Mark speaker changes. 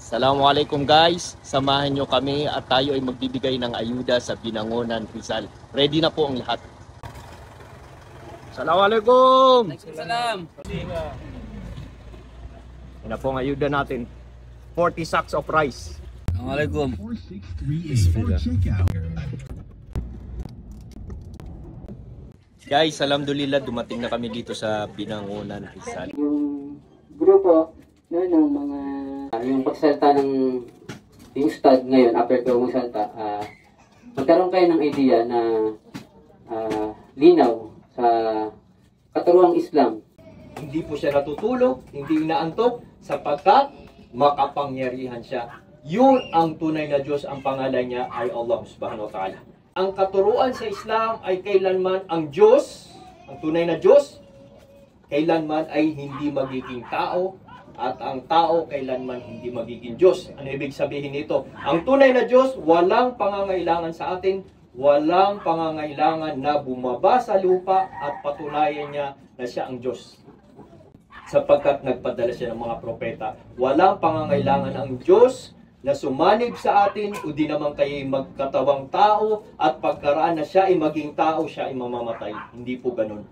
Speaker 1: Assalamualaikum guys, samahan nyo kami at tayo ay magbibigay ng ayuda sa Binangonan, Rizal. Ready na po ang lahat. Assalamualaikum!
Speaker 2: Salam.
Speaker 1: Yan na po ang ayuda natin. 40 sacks of rice.
Speaker 2: Assalamualaikum.
Speaker 1: Guys, alhamdulillah dumating na kami dito sa Binangonan, Rizal.
Speaker 3: Yung grupo ng mga yung pagsalta ng yung stud ngayon after ko magsalta, magkaroon kayo ng idea na linaw sa katuruang Islam.
Speaker 4: Hindi po siya natutulog, hindi inaantok, sapagkat makapangyarihan siya. Yun ang tunay na Diyos, ang pangalan niya ay Allah subhanahu wa ta'ala. Ang katuruan sa Islam ay kailanman ang Diyos, ang tunay na Diyos, kailanman ay hindi magiging tao, at ang tao kailanman hindi magiging Diyos. Ano ibig sabihin nito? Ang tunay na Diyos, walang pangangailangan sa atin, walang pangangailangan na bumaba sa lupa at patunayan niya na siya ang Diyos. Sapagkat nagpadala siya ng mga propeta. Walang pangangailangan ang Diyos na sumanib sa atin o di naman kayo magkatawang tao at pagkaraan na siya ay maging tao, siya ay mamamatay. Hindi po ganun.